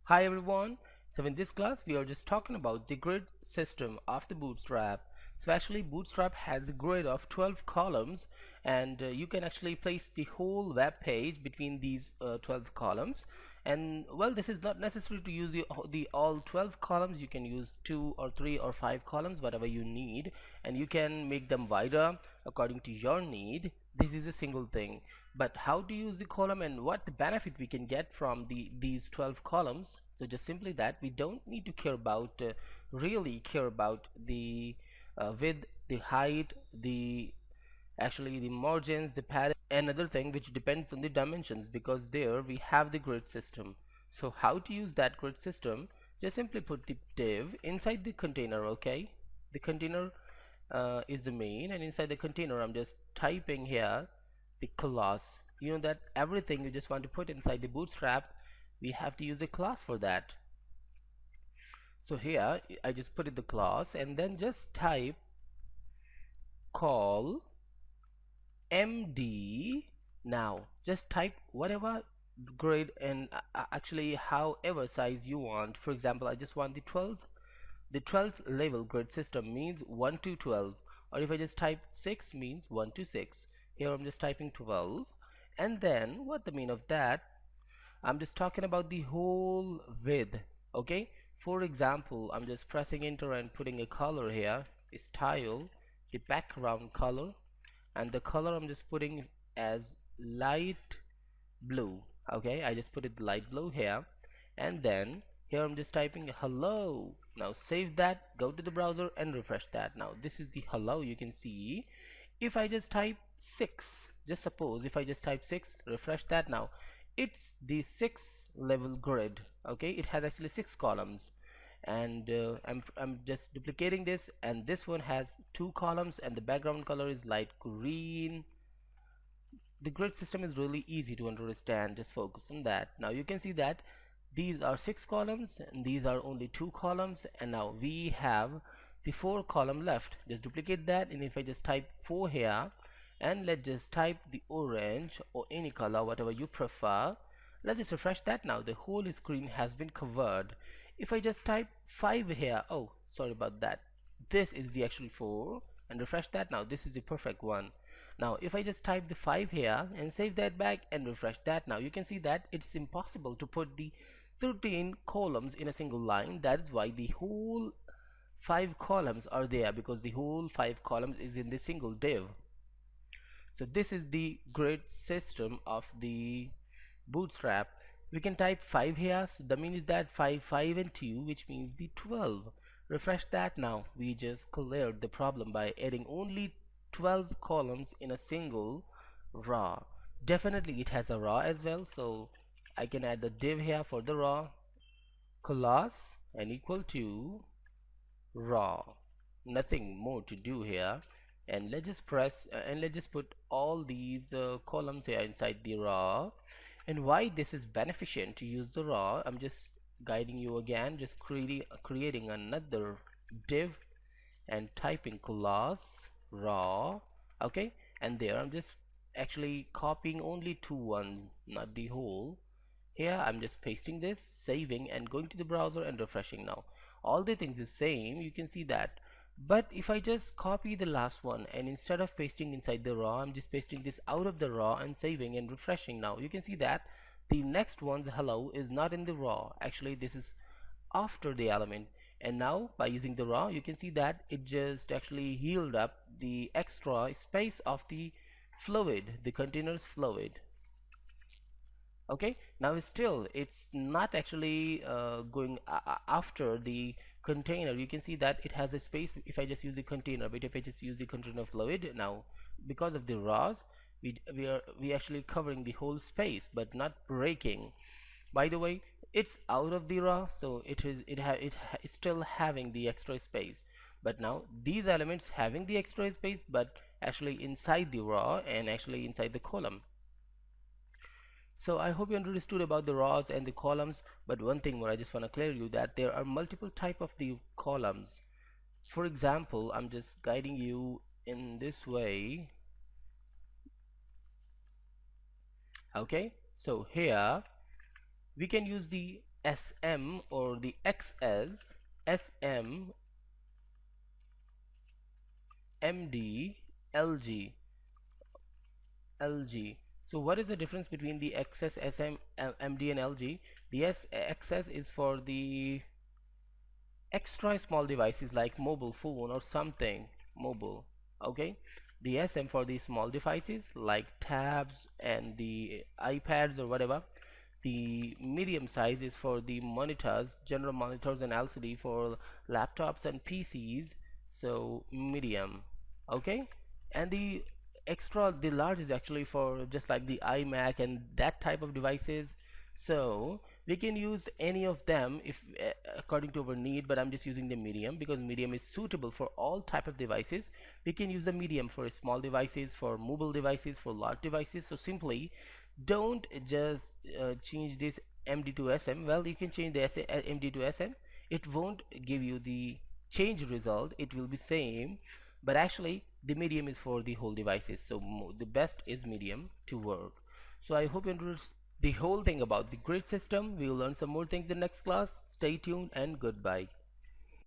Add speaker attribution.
Speaker 1: Hi everyone. So in this class we are just talking about the grid system of the Bootstrap. So actually Bootstrap has a grid of 12 columns, and you can actually place the whole web page between these 12 columns. And well, this is not necessary to use the all 12 columns. You can use 2 or 3 or 5 columns, whatever you need, and you can make them wider according to your need. This is a single thing. But how to use the column and what the benefit we can get from these 12 columns? So just simply that we don't need to care about really care about the width, the height, the actually the margins, the padding, another thing which depends on the dimensions, because there we have the grid system. So how to use that grid system? Just simply put the div inside the container. Okay, the container is the main, and inside the container I'm just typing here the class. You know that everything you just want to put inside the Bootstrap, we have to use a class for that. So here I just put in the class and then just type call md. Now just type whatever grid and actually however size you want. For example, I just want the 12th level grid system means 1 to 12, or if I just type 6 means 1 to 6. Here I'm just typing 12, and then what the mean of that, I'm just talking about the whole width. Okay, for example, I'm just pressing enter and putting a color here, style, the background color, and the color I'm just putting as light blue. Okay, I just put it light blue here, and then here I'm just typing hello. Now save that, go to the browser and refresh that. Now this is the hello. You can see if I just type 6, just suppose if I just type 6, refresh that. Now it's the 6 level grid. Okay, it has actually 6 columns, and I'm just duplicating this, and this one has 2 columns and the background color is light green. The grid system is really easy to understand, just focus on that. Now you can see that these are 6 columns and these are only 2 columns, and now we have the 4 column left. Just duplicate that, and if I just type 4 here, and let's just type the orange or any color whatever you prefer, let's just refresh that. Now the whole screen has been covered. If I just type 5 here, oh sorry about that, this is the actual 4, and refresh that. Now this is the perfect one. Now if I just type the 5 here and save that back and refresh that, now you can see that it's impossible to put the 13 columns in a single line. That is why the whole 5 columns are there, because the whole 5 columns is in the single div. So this is the grid system of the Bootstrap. We can type 5 here, so that means that 5, 5 and 2, which means the 12. Refresh that. Now we just cleared the problem by adding only 12 columns in a single row. Definitely it has a row as well, so I can add the div here for the row, class and equal to row. Nothing more to do here, and let's just press and let's just put all these columns here inside the row. And why this is beneficent to use the row, I'm just guiding you again, just creating another div and typing class raw. Okay, and there I'm just actually copying only 2 ones, not the whole. Here I'm just pasting this, saving and going to the browser and refreshing. Now all the things is same, you can see that. But if I just copy the last one and instead of pasting inside the raw, I'm just pasting this out of the raw and saving and refreshing. Now you can see that the next one, the hello, is not in the raw. Actually this is after the element, and now by using the raw you can see that it just actually healed up the extra space of the fluid, the container's fluid. Okay, now still it's not actually going after the container. You can see that it has a space if I just use the container, but if I just use the container fluid, now because of the raws we actually covering the whole space but not breaking. By the way, it's out of the raw, so it's still having the extra space, but now these elements having the extra space but actually inside the raw and actually inside the column. So I hope you understood about the rows and the columns, but one thing more I just want to clear you, that there are multiple type of the columns. For example, I'm just guiding you in this way. Okay, so here we can use the SM or the XS, SM, MD, LG, LG. So what is the difference between the XS, SM, MD and LG? The XS is for the extra small devices like mobile phone or something mobile. Okay, the SM for the small devices like tabs and the iPads or whatever. The medium size is for the monitors, general monitors and LCD for laptops and PCs, so medium. Okay, and the large is actually for just like the iMac and that type of devices. So we can use any of them if according to our need, but I'm just using the medium because medium is suitable for all type of devices. We can use the medium for small devices, for mobile devices, for large devices. So simply don't just change this MD to SM. Well, you can change the MD to SM. It won't give you the change result, it will be same, but actually the medium is for the whole devices, so the best is medium to work. So I hope you understood the whole thing about the grid system. We will learn some more things in next class. Stay tuned and goodbye.